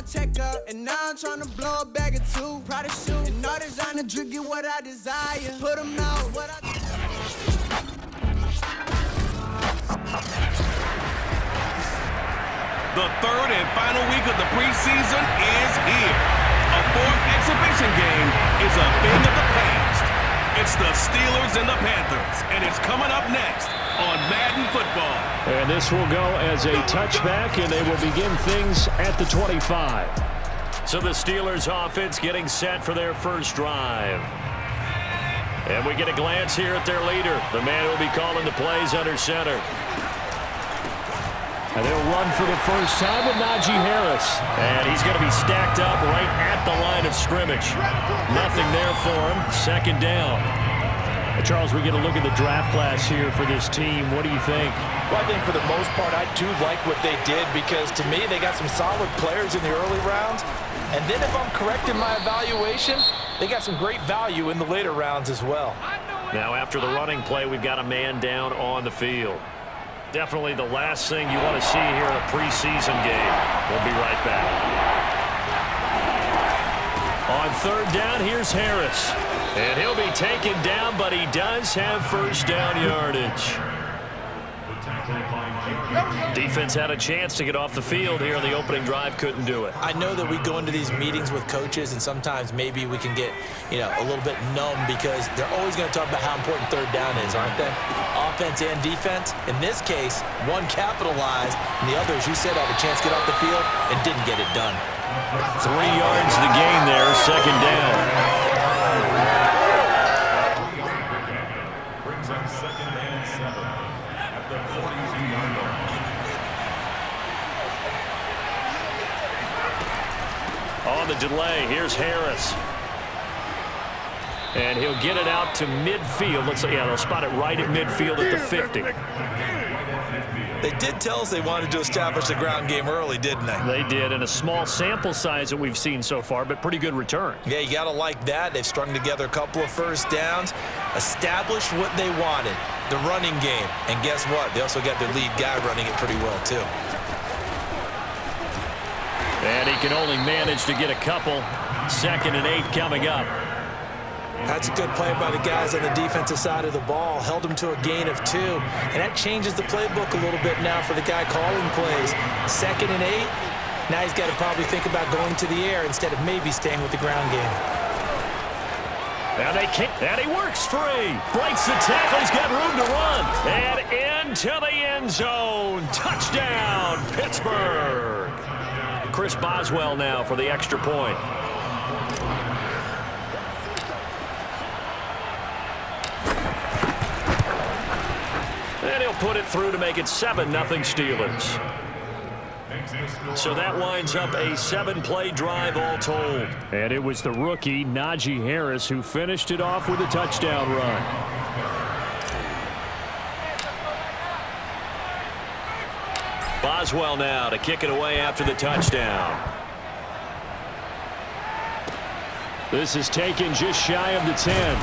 check up, and now I'm trying to blow a bag of two. Proud of shoes, and all designer drip, get what I desire. Put them out, what I... The third and final week of the preseason is here. A fourth exhibition game is a thing of the past. It's the Steelers and the Panthers, and it's coming up next on Madden Football. And this will go as a touchback, and they will begin things at the 25. So the Steelers offense getting set for their first drive. And we get a glance here at their leader, the man who will be calling the plays under center. And they'll run for the first time with Najee Harris. And he's going to be stacked up right at the line of scrimmage. Nothing there for him. Second down. Charles, we get a look at the draft class here for this team. What do you think? Well, I think for the most part, I do like what they did because, to me, they got some solid players in the early rounds. And then if I'm correct in my evaluation, they got some great value in the later rounds as well. Now, after the running play, we've got a man down on the field. Definitely the last thing you want to see here in a preseason game. We'll be right back. On third down, here's Harris. And he'll be taken down, but he does have first down yardage. Defense had a chance to get off the field here on the opening drive, couldn't do it. I know that we go into these meetings with coaches, and sometimes maybe we can get, a little bit numb because they're always going to talk about how important third down is, aren't they? Offense and defense. In this case, one capitalized, and the other, as you said, had a chance to get off the field and didn't get it done. 3 yards to gain there, second down. Brings up second and 7 at the 42-yard line. On the delay, here's Harris. And he'll get it out to midfield. They'll spot it right at midfield at the 50. They did tell us they wanted to establish the ground game early, didn't they? They did, and a small sample size that we've seen so far, but pretty good return. Yeah, you got to like that. They've strung together a couple of first downs, established what they wanted, the running game. And guess what? They also got their lead guy running it pretty well, too. And he can only manage to get a couple. 2nd and 8 coming up. That's a good play by the guys on the defensive side of the ball. Held them to a gain of 2. And that changes the playbook a little bit now for the guy calling plays. 2nd and 8. Now he's got to probably think about going to the air instead of maybe staying with the ground game. Now they can't. And he works free. Breaks the tackle. He's got room to run. And into the end zone. Touchdown, Pittsburgh. Chris Boswell now for the extra point. And he'll put it through to make it 7-0 Steelers. So that winds up a 7-play drive all told. And it was the rookie, Najee Harris, who finished it off with a touchdown run. Boswell now to kick it away after the touchdown. This is taken just shy of the 10.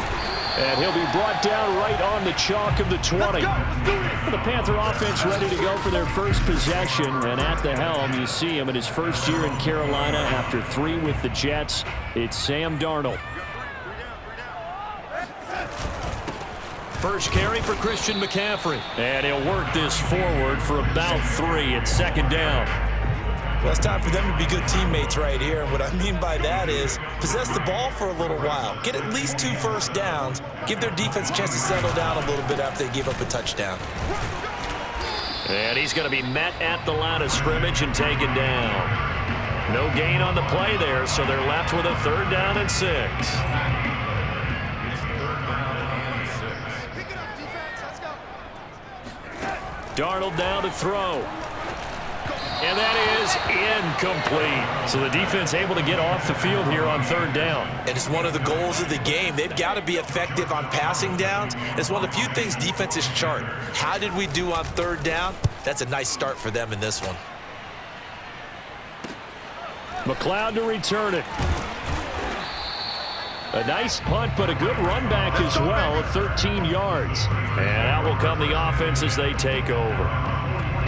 And he'll be brought down right on the chalk of the 20. The Panther offense ready to go for their first possession. And at the helm, you see him in his first year in Carolina after 3 with the Jets. It's Sam Darnold. First carry for Christian McCaffrey. And he'll work this forward for about 3 at 2nd down. Well, it's time for them to be good teammates right here. And what I mean by that is possess the ball for a little while. Get at least 2 first downs. Give their defense a chance to settle down a little bit after they give up a touchdown. And he's going to be met at the line of scrimmage and taken down. No gain on the play there, so they're left with a 3rd down and 6. Darnold down to throw. And that is incomplete. So the defense able to get off the field here on 3rd down. And it's one of the goals of the game. They've got to be effective on passing downs. It's one of the few things defenses chart. How did we do on 3rd down? That's a nice start for them in this one. McLeod to return it. A nice punt, but a good run back as well of 13 yards. And out will come the offense as they take over.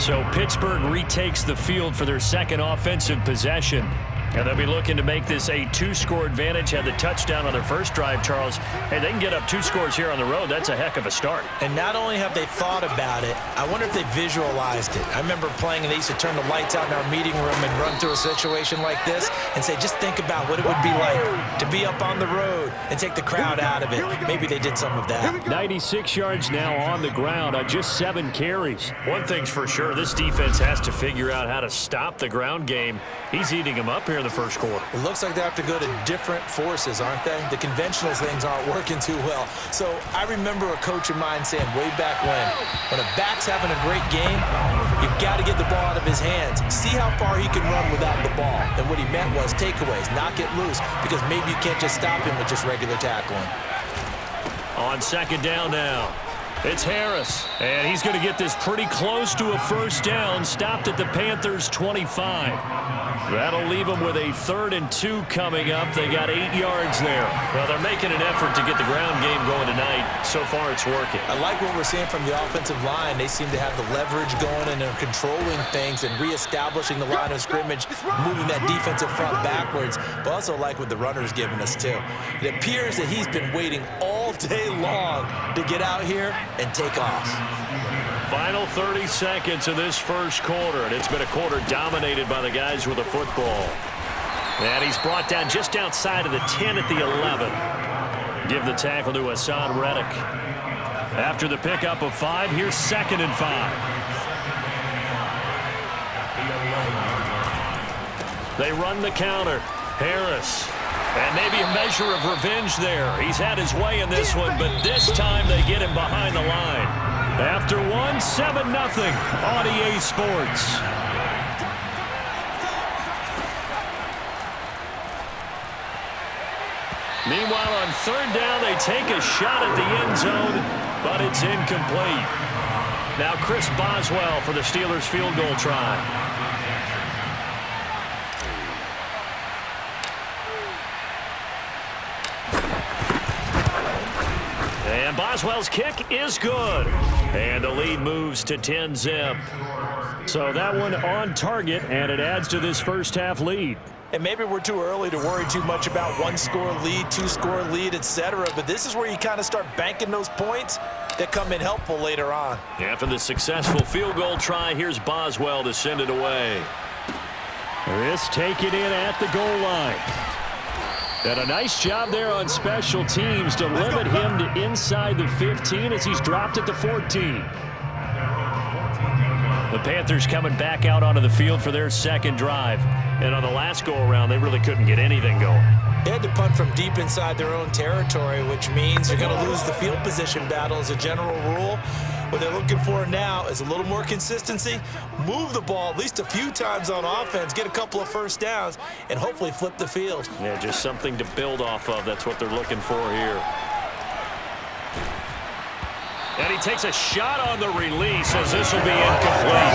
So Pittsburgh retakes the field for their second offensive possession. And they'll be looking to make this a 2-score advantage. Had the touchdown on their first drive, Charles. Hey, they can get up 2 scores here on the road. That's a heck of a start. And not only have they thought about it, I wonder if they visualized it. I remember playing and they used to turn the lights out in our meeting room and run through a situation like this and say, just think about what it would be like to be up on the road and take the crowd out of it. Maybe they did some of that. 96 yards now on the ground on just 7 carries. One thing's for sure, this defense has to figure out how to stop the ground game. He's eating them up here in the first quarter. It looks like they have to go to different forces, aren't they? The conventional things aren't working too well. So I remember a coach of mine saying way back when a back's having a great game, you've got to get the ball out of his hands. See how far he can run without the ball. And what he meant was takeaways, not get loose, because maybe you can't just stop him with just regular tackling. On second down now, it's Harris, and he's going to get this pretty close to a first down, stopped at the Panthers' 25. That'll leave them with a 3rd and 2 coming up. They got 8 yards there. Well, they're making an effort to get the ground game going tonight. So far, it's working. I like what we're seeing from the offensive line. They seem to have the leverage going and they're controlling things and reestablishing the line of scrimmage, moving that defensive front backwards. But also like what the runner's giving us, too. It appears that he's been waiting all day long to get out here and take off. Final 30 seconds of this first quarter, and it's been a quarter dominated by the guys with the football. And he's brought down just outside of the 10 at the 11. Give the tackle to Hassan Reddick. After the pickup of 5, here's 2nd and 5. They run the counter. Harris. And maybe a measure of revenge there. He's had his way in this one, but this time they get him behind the line. After 1, 7-0 on EA Sports. Meanwhile, on 3rd down, they take a shot at the end zone, but it's incomplete. Now Chris Boswell for the Steelers field goal try. And Boswell's kick is good. And the lead moves to 10-zip. So that one on target, and it adds to this first half lead. And maybe we're too early to worry too much about 1-score lead, 2-score lead, etc. But this is where you kind of start banking those points that come in helpful later on. After the successful field goal try, here's Boswell to send it away. This taken in at the goal line. And a nice job there on special teams to limit him to inside the 15 as he's dropped at the 14. The Panthers coming back out onto the field for their second drive. And on the last go-around, they really couldn't get anything going. They had to punt from deep inside their own territory, which means you're going to lose the field position battle as a general rule. What they're looking for now is a little more consistency, move the ball at least a few times on offense, get a couple of first downs, and hopefully flip the field. Yeah, just something to build off of. That's what they're looking for here. And he takes a shot on the release as this will be incomplete.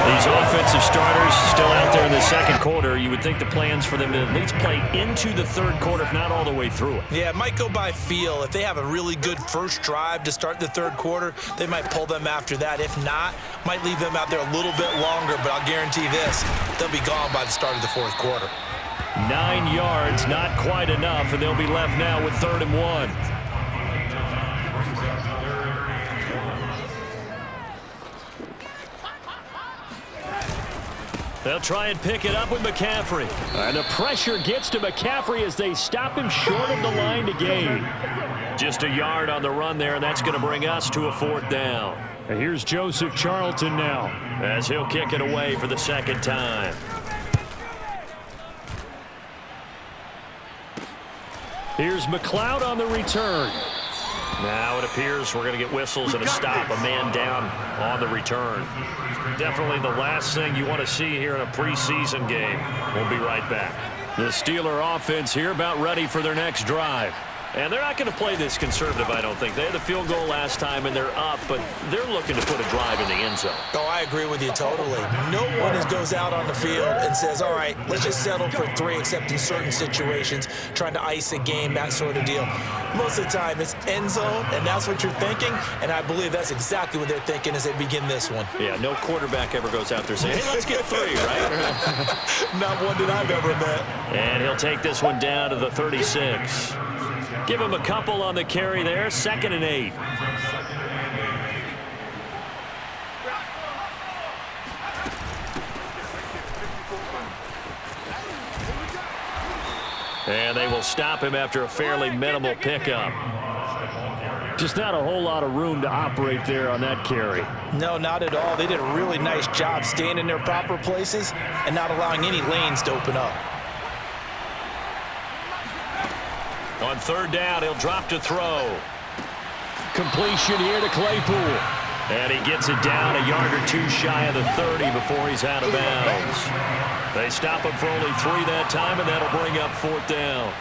These offensive starters still out there in the second quarter. You would think the plans for them to at least play into the third quarter, if not all the way through it. Yeah, it might go by feel. If they have a really good first drive to start the third quarter, they might pull them after that. If not, might leave them out there a little bit longer, but I'll guarantee this, they'll be gone by the start of the fourth quarter. 9 yards, not quite enough, and they'll be left now with 3rd and 1. They'll try and pick it up with McCaffrey. And the pressure gets to McCaffrey as they stop him short of the line to gain. Just a yard on the run there, and that's going to bring us to a 4th down. And here's Joseph Charlton now as he'll kick it away for the second time. Here's McLeod on the return. Now it appears we're going to get whistles and a stop, a man down on the return. Definitely the last thing you want to see here in a preseason game. We'll be right back. The Steeler offense here about ready for their next drive. And they're not going to play this conservative, I don't think. They had the field goal last time, and they're up, but they're looking to put a drive in the end zone. Oh, I agree with you totally. No one goes out on the field and says, all right, let's just settle for 3, except in certain situations, trying to ice a game, that sort of deal. Most of the time, it's end zone, and that's what you're thinking, and I believe that's exactly what they're thinking as they begin this one. Yeah, no quarterback ever goes out there saying, hey, let's get 3, right? Not one that I've ever met. And he'll take this one down to the 36. Give him a couple on the carry there. 2nd and 8. And they will stop him after a fairly minimal pickup. Just not a whole lot of room to operate there on that carry. No, not at all. They did a really nice job staying in their proper places and not allowing any lanes to open up. On 3rd down, he'll drop to throw. Completion here to Claypool. And he gets it down a yard or 2 shy of the 30 before he's out of bounds. They stop him for only 3 that time, and that'll bring up 4th down.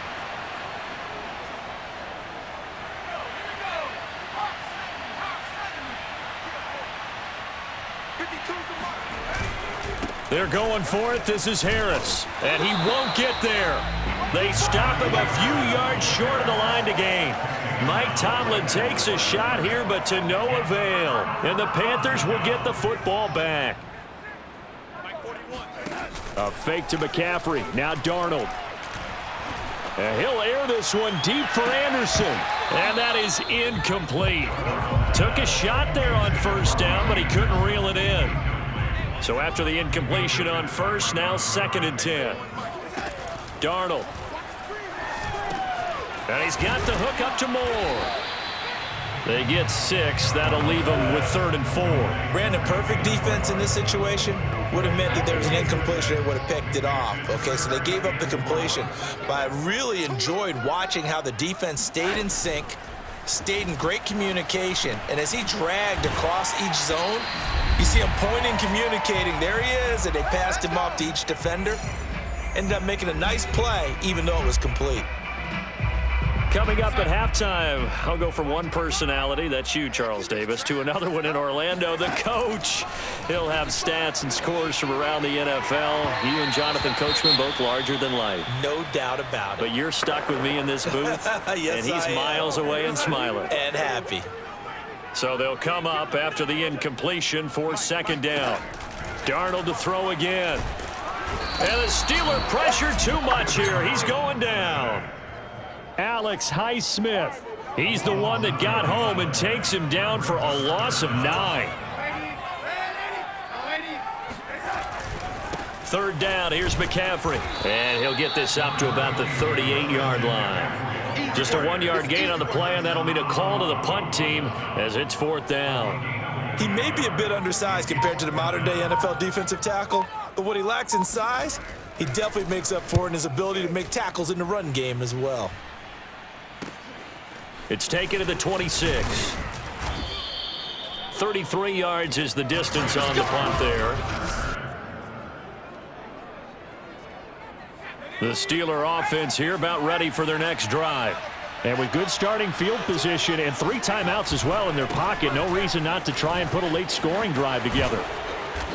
They're going for it. This is Harris. And he won't get there. They stop him a few yards short of the line to gain. Mike Tomlin takes a shot here, but to no avail. And the Panthers will get the football back. A fake to McCaffrey. Now Darnold. And he'll air this one deep for Anderson. And that is incomplete. Took a shot there on 1st down, but he couldn't reel it in. So after the incompletion on 1st, now 2nd and 10. Darnold. And he's got the hook up to Moore. They get 6. That'll leave them with 3rd and 4. Brandon, perfect defense in this situation would have meant that there was an incompletion. They would have picked it off. Okay, so they gave up the completion. But I really enjoyed watching how the defense stayed in sync, stayed in great communication. And as he dragged across each zone, you see him pointing, communicating. There he is, and they passed him off to each defender. Ended up making a nice play, even though it was complete. Coming up at halftime, I'll go from one personality, that's you, Charles Davis, to another one in Orlando, the coach. He'll have stats and scores from around the NFL. You and Jonathan Coachman, both larger than life. No doubt about it. But you're stuck with me in this booth, yes, and he's miles away and smiling. And happy. So they'll come up after the incompletion for 2nd down. Darnold to throw again. And the Steeler pressure too much here. He's going down. Alex Highsmith. He's the one that got home and takes him down for a loss of 9. 3rd down. Here's McCaffrey. And he'll get this up to about the 38-yard line. Just a 1-yard gain on the play, and that'll mean a call to the punt team as it's 4th down. He may be a bit undersized compared to the modern-day NFL defensive tackle, but what he lacks in size, he definitely makes up for in his ability to make tackles in the run game as well. It's taken to the 26. 33 yards is the distance on the punt there. The Steeler offense here about ready for their next drive. And with good starting field position and 3 timeouts as well in their pocket, no reason not to try and put a late scoring drive together.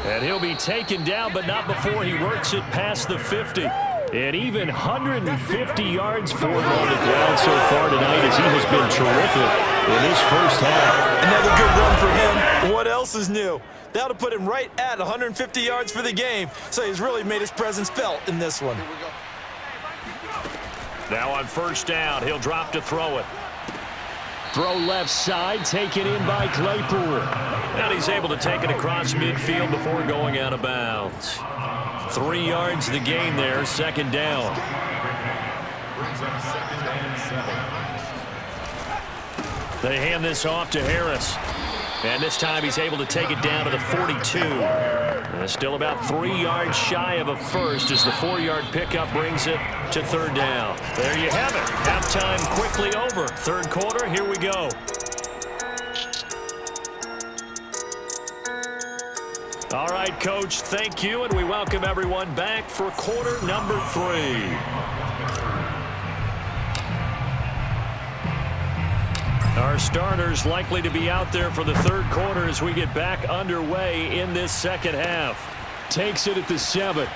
And he'll be taken down, but not before he works it past the 50. And even 150 yards for him on the ground so far tonight as he has been terrific in his first half. Another good run for him. What else is new? That'll put him right at 150 yards for the game. So he's really made his presence felt in this one. Now on 1st down, he'll drop to throw it. Throw left side, taken in by Claypool. And he's able to take it across midfield before going out of bounds. 3 yards the gain there, 2nd down. Brings up 2nd and 7. They hand this off to Harris. And this time he's able to take it down to the 42. And still about 3 yards shy of a first as the 4-yard pickup brings it to 3rd down. There you have it. Halftime quickly over. 3rd quarter, here we go. All right, Coach, thank you, and we welcome everyone back for quarter number 3. Our starters likely to be out there for the third quarter as we get back underway in this second half. Takes it at the 7.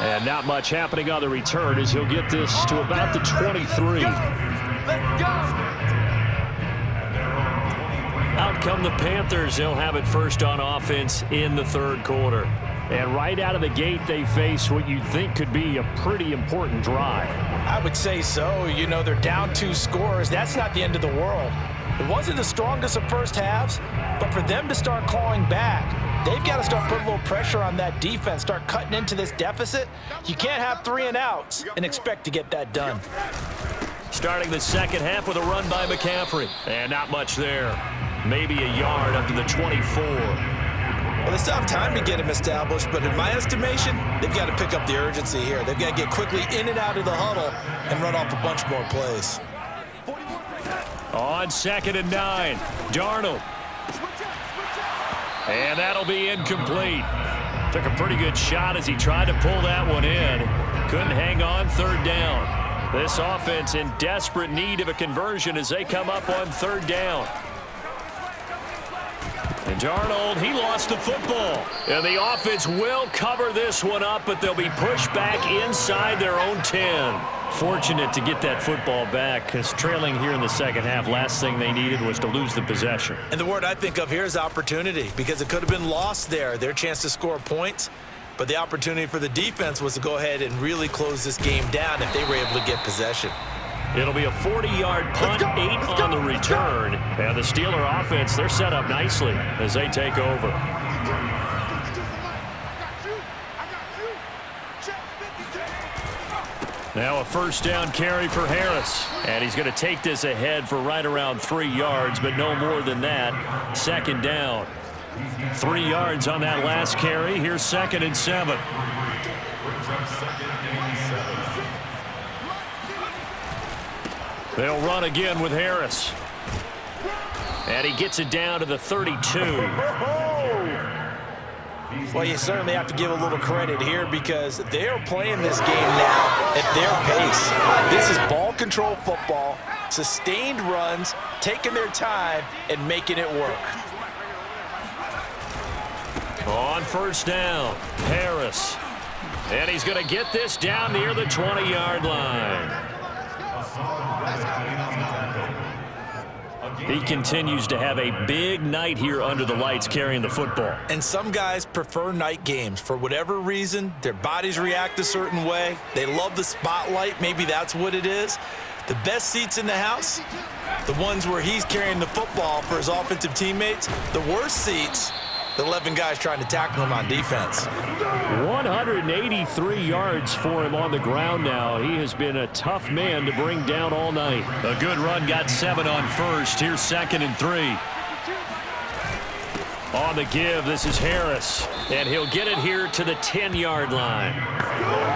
And not much happening on the return as he'll get this to about the 23. Let's go! Out come the Panthers. They'll have it first on offense in the third quarter. And right out of the gate, they face what you'd think could be a pretty important drive. I would say so. You know, they're down 2 scores. That's not the end of the world. It wasn't the strongest of first halves, but for them to start clawing back, they've got to start putting a little pressure on that defense, start cutting into this deficit. You can't have 3 and outs and expect to get that done. Starting the second half with a run by McCaffrey. And not much there. Maybe a yard up to the 24. Well, they still have time to get him established, but in my estimation, they've got to pick up the urgency here. They've got to get quickly in and out of the huddle and run off a bunch more plays. On 2nd and 9, Darnold. And that'll be incomplete. Took a pretty good shot as he tried to pull that one in. Couldn't hang on 3rd down. This offense in desperate need of a conversion as they come up on 3rd down. And Darnold, he lost the football. And the offense will cover this one up, but they'll be pushed back inside their own 10. Fortunate to get that football back because trailing here in the second half, last thing they needed was to lose the possession. And the word I think of here is opportunity, because it could have been lost there, their chance to score points. But the opportunity for the defense was to go ahead and really close this game down if they were able to get possession. It'll be a 40-yard punt, 8 on the return. And the Steeler offense, they're set up nicely as they take over. Now a first down carry for Harris. And he's going to take this ahead for right around 3 yards, but no more than that. 2nd down. 3 yards on that last carry. Here's 2nd and 7. They'll run again with Harris. And he gets it down to the 32. Well, you certainly have to give a little credit here because they're playing this game now at their pace. This is ball control football, sustained runs, taking their time, and making it work. On first down, Harris. And he's going to get this down near the 20-yard line. He continues to have a big night here under the lights carrying the football. And some guys prefer night games. For whatever reason, their bodies react a certain way. They love the spotlight. Maybe that's what it is. The best seats in the house, the ones where he's carrying the football for his offensive teammates. The worst seats, the 11 guys trying to tackle him on defense. 183 yards for him on the ground now. He has been a tough man to bring down all night. A good run, got 7 on first. Here's 2nd and 3. On the give, this is Harris. And he'll get it here to the 10-yard line.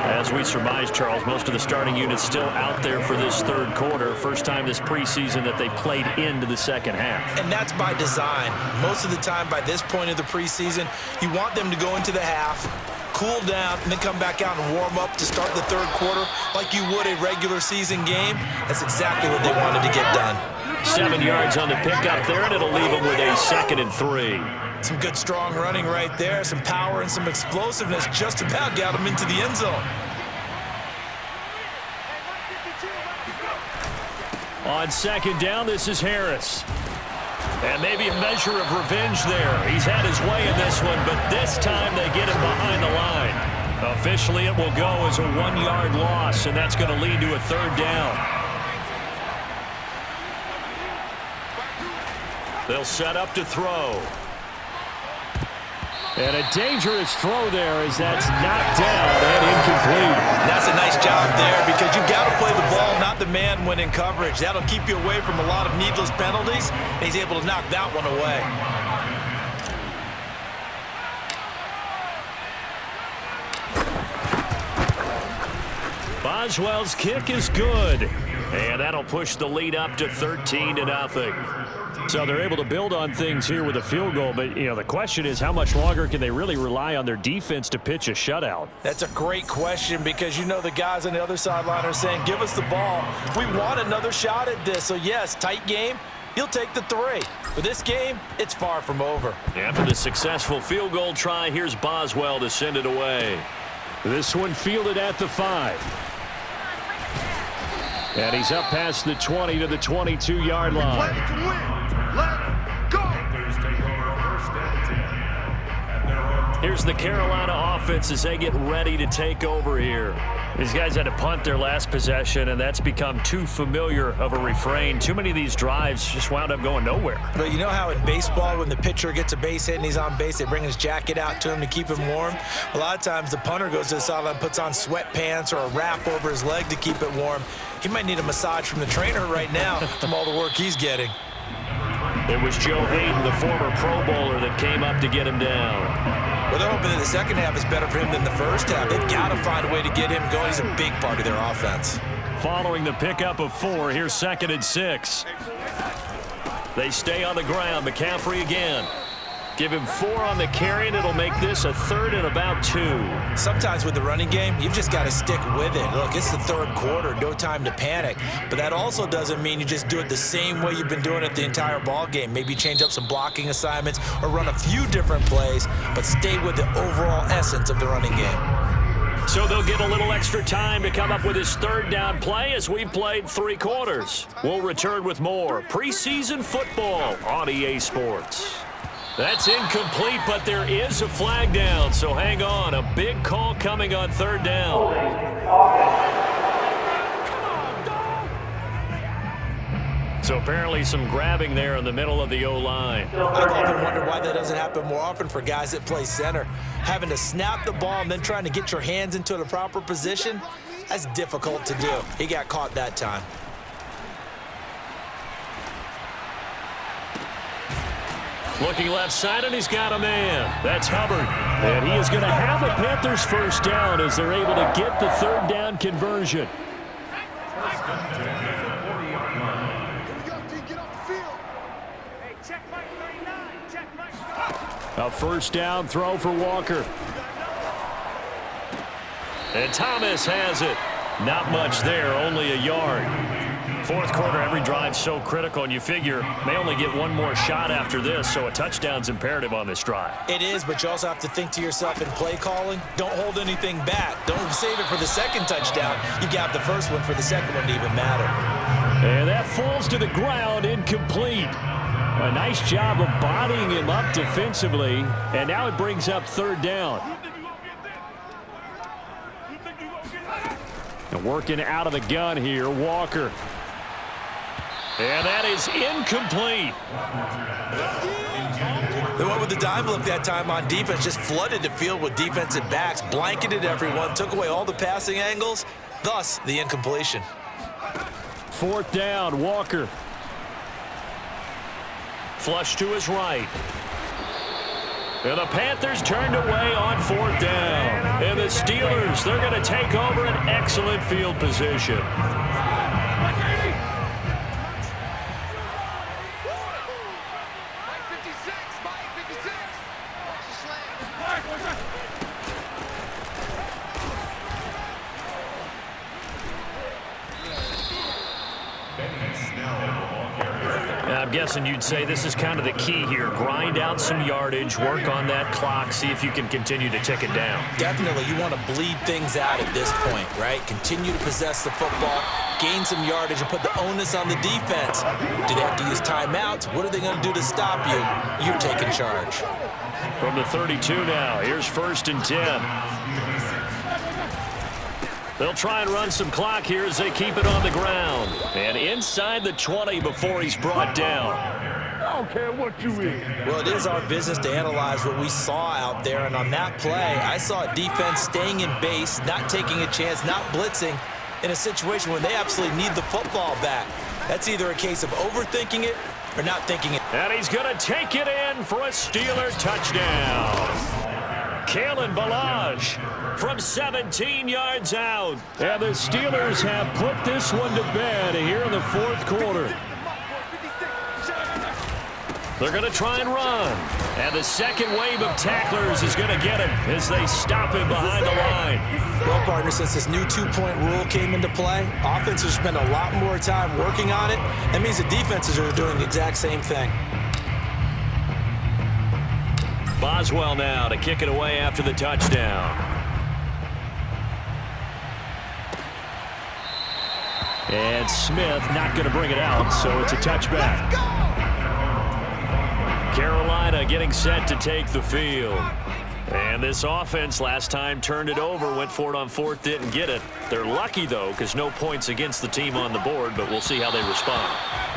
As we surmise, Charles, most of the starting units still out there for this third quarter. First time this preseason that they played into the second half. And that's by design. Most of the time by this point of the preseason, you want them to go into the half, cool down, and then come back out and warm up to start the third quarter like you would a regular season game. That's exactly what they wanted to get done. 7 yards on the pickup there, and it'll leave them with a 2nd and 3. Some good strong running right there, some power and some explosiveness just about got them into the end zone. On 2nd down, this is Harris. And maybe a measure of revenge there. He's had his way in this one, but this time they get him behind the line. Officially, it will go as a 1-yard loss, and that's going to lead to a 3rd down. They'll set up to throw. And a dangerous throw there as that's knocked down and incomplete. That's a nice job there because you've got to play the ball, not the man when in coverage. That'll keep you away from a lot of needless penalties, and he's able to knock that one away. Boswell's kick is good. And that'll push the lead up to 13-0. So they're able to build on things here with a field goal, but the question is how much longer can they really rely on their defense to pitch a shutout? That's a great question because the guys on the other sideline are saying, give us the ball. We want another shot at this. So yes, tight game. He'll take the 3. But this game, it's far from over. After the successful field goal try, here's Boswell to send it away. This one fielded at the 5. And he's up past the 20 to the 22-yard line. Here's the Carolina offense as they get ready to take over here. These guys had to punt their last possession, and that's become too familiar of a refrain. Too many of these drives just wound up going nowhere. But you know how in baseball, when the pitcher gets a base hit and he's on base, they bring his jacket out to him to keep him warm? A lot of times the punter goes to the sideline, puts on sweatpants or a wrap over his leg to keep it warm. He might need a massage from the trainer right now from all the work he's getting. It was Joe Hayden, the former Pro Bowler, that came up to get him down. Well, they're hoping that the second half is better for him than the first half. They've got to find a way to get him going. He's a big part of their offense. Following the pickup of 4, here's 2nd and 6. They stay on the ground. McCaffrey again. Give him 4 on the carry, and it'll make this a 3rd and about 2. Sometimes with the running game, you've just got to stick with it. Look, it's the 3rd quarter, no time to panic. But that also doesn't mean you just do it the same way you've been doing it the entire ball game. Maybe change up some blocking assignments or run a few different plays, but stay with the overall essence of the running game. So they'll get a little extra time to come up with his 3rd down play as we've played 3 quarters. We'll return with more preseason football on EA Sports. That's incomplete, but there is a flag down, so hang on. A big call coming on 3rd down. So apparently some grabbing there in the middle of the O-line. I've often wondered why that doesn't happen more often for guys that play center. Having to snap the ball and then trying to get your hands into the proper position, that's difficult to do. He got caught that time. Looking left side, and he's got a man. That's Hubbard. And he is going to have a Panthers 1st down as they're able to get the 3rd down conversion. A 1st down throw for Walker. And Thomas has it. Not much there, only a yard. 4th quarter, every drive so critical, and you figure may only get one more shot after this, so a touchdown's imperative on this drive. It is, but you also have to think to yourself in play calling, don't hold anything back. Don't save it for the 2nd touchdown. You got the 1st one for the 2nd one to even matter. And that falls to the ground, incomplete. A nice job of bodying him up defensively, and now it brings up 3rd down. And working out of the gun here, Walker. And that is incomplete. They went with the dime look that time on defense, just flooded the field with defensive backs, blanketed everyone, took away all the passing angles, thus the incompletion. 4th down, Walker. Flush to his right. And the Panthers turned away on 4th down. And the Steelers, they're going to take over an excellent field position. I'm guessing you'd say this is kind of the key here. Grind out some yardage, work on that clock, see if you can continue to tick it down. Definitely, you want to bleed things out at this point, right? Continue to possess the football, gain some yardage, and put the onus on the defense. Do they have to use timeouts? What are they going to do to stop you? You're taking charge. From the 32 now, here's 1st and 10. They'll try and run some clock here as they keep it on the ground. And inside the 20 before he's brought down. I don't care what you eat. Well, it is our business to analyze what we saw out there. And on that play, I saw a defense staying in base, not taking a chance, not blitzing in a situation where they absolutely need the football back. That's either a case of overthinking it or not thinking it. And he's going to take it in for a Steeler touchdown. Kalen Ballage from 17 yards out. And the Steelers have put this one to bed here in the fourth quarter. They're going to try and run. And the second wave of tacklers is going to get him as they stop him behind the line. Well, partner, since this new two-point rule came into play, offenses spend a lot more time working on it. That means the defenses are doing the exact same thing. Boswell now to kick it away after the touchdown. And Smith not going to bring it out, so it's a touchback. Carolina getting set to take the field. And this offense last time turned it over, went for it on fourth, didn't get it. They're lucky, though, because no points against the team on the board, but we'll see how they respond.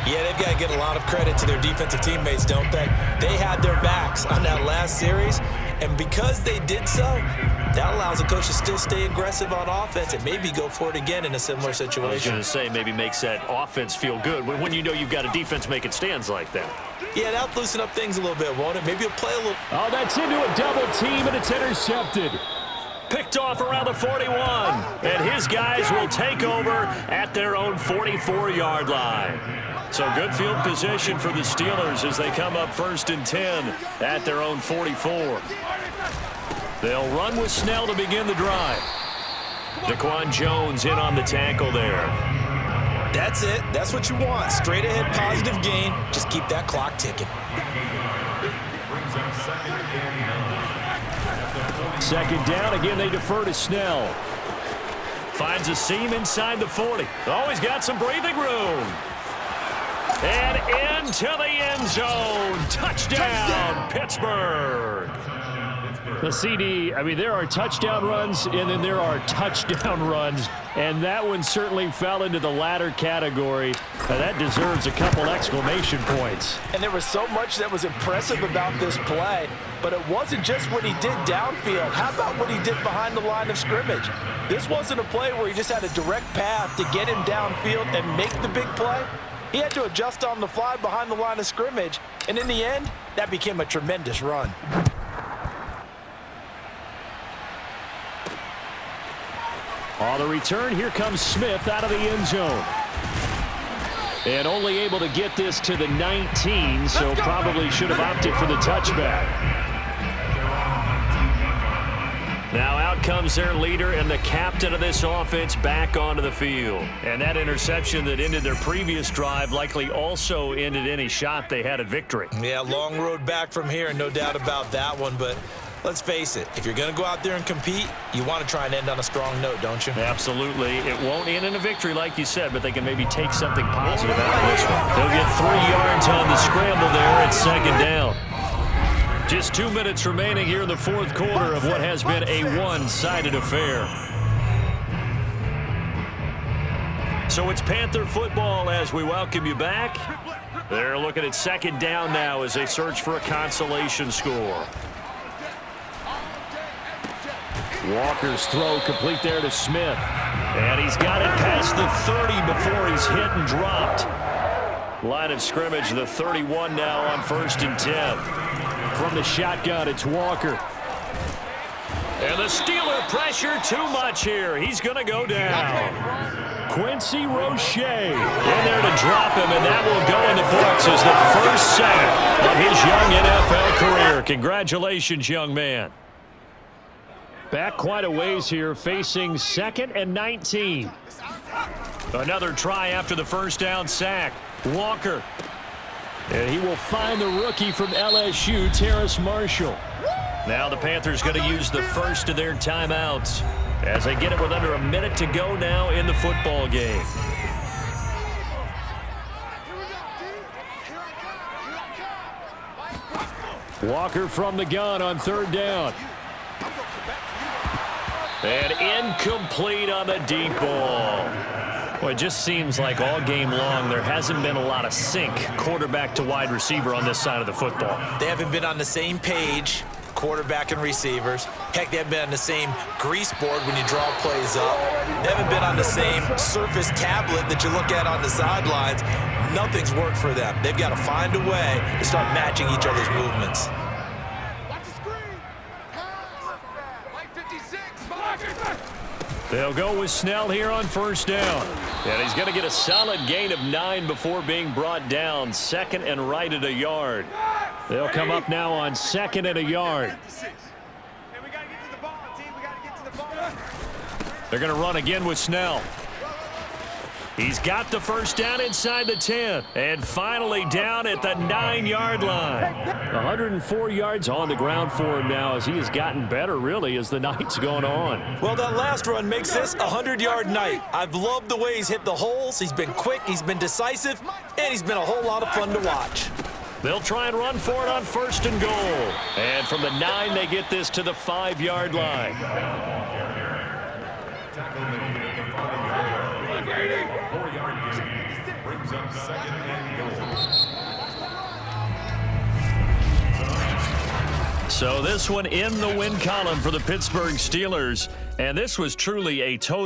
Yeah, they've got to get a lot of credit to their defensive teammates, don't they? They had their backs on that last series, and because they did so, that allows the coach to still stay aggressive on offense and maybe go for it again in a similar situation. I was going to say, maybe makes that offense feel good when you know you've got a defense making stands like that. Yeah, that'll loosen up things a little bit, won't it? Maybe he'll play a little. Oh, that's into a double team, and it's intercepted. Picked off around the 41, and his guys will take over at their own 44-yard line. So good field position for the Steelers as they come up 1st and 10 at their own 44. They'll run with Snell to begin the drive. Daquan Jones in on the tackle there. That's it. That's what you want. Straight ahead positive gain. Just keep that clock ticking. Second down. Again, they defer to Snell. Finds a seam inside the 40. Always got some breathing room. And into the end zone. Touchdown, Pittsburgh. The CD, I mean, there are touchdown runs, and then there are touchdown runs, and that one certainly fell into the latter category. That deserves a couple exclamation points. And there was so much that was impressive about this play, but it wasn't just what he did downfield. How about what he did behind the line of scrimmage? This wasn't a play where he just had a direct path to get him downfield and make the big play. He had to adjust on the fly behind the line of scrimmage, and in the end, that became a tremendous run. On the return, here comes Smith out of the end zone. And only able to get this to the 19, so probably should have opted for the touchback. Now out comes their leader and the captain of this offense back onto the field. And that interception that ended their previous drive likely also ended any shot they had at victory. Yeah, long road back from here, no doubt about that one, but let's face it, if you're going to go out there and compete, you want to try and end on a strong note, don't you? Absolutely. It won't end in a victory like you said, but they can maybe take something positive out of this one. They'll get 3 yards on the scramble there at second down. Just 2 minutes remaining here in the fourth quarter of what has been a one-sided affair. So it's Panther football as we welcome you back. They're looking at second down now as they search for a consolation score. Walker's throw complete there to Smith. And he's got it past the 30 before he's hit and dropped. Line of scrimmage, the 31 now on 1st and 10. From the shotgun, it's Walker. And the Steeler pressure too much here. He's going to go down. Quincy Roche in there to drop him, and that will go in the books as the first sack of his young NFL career. Congratulations, young man. Back quite a ways here, facing 2nd and 19. Another try after the first down sack. Walker. And he will find the rookie from LSU, Terrace Marshall. Now the Panthers going to use the first of their timeouts as they get it with under a minute to go now in the football game. Walker from the gun on 3rd down. And incomplete on the deep ball. Well, it just seems like all game long there hasn't been a lot of sync quarterback to wide receiver on this side of the football. They haven't been on the same page, quarterback and receivers. Heck, they haven't been on the same grease board when you draw plays up. They haven't been on the same surface tablet that you look at on the sidelines. Nothing's worked for them. They've got to find a way to start matching each other's movements. They'll go with Snell here on first down. And he's going to get a solid gain of 9 before being brought down. Second and right at a yard. They'll come up now on second and a yard. They're going to run again with Snell. He's got the first down inside the 10. And finally down at the 9-yard line. 104 yards on the ground for him now as he has gotten better, really, as the night's gone on. Well, that last run makes this a 100-yard night. I've loved the way he's hit the holes. He's been quick, he's been decisive, and he's been a whole lot of fun to watch. They'll try and run for it on first and goal. And from the 9, they get this to the 5-yard line. Brings up second and goal. So this one in the win column for the Pittsburgh Steelers. And this was truly a total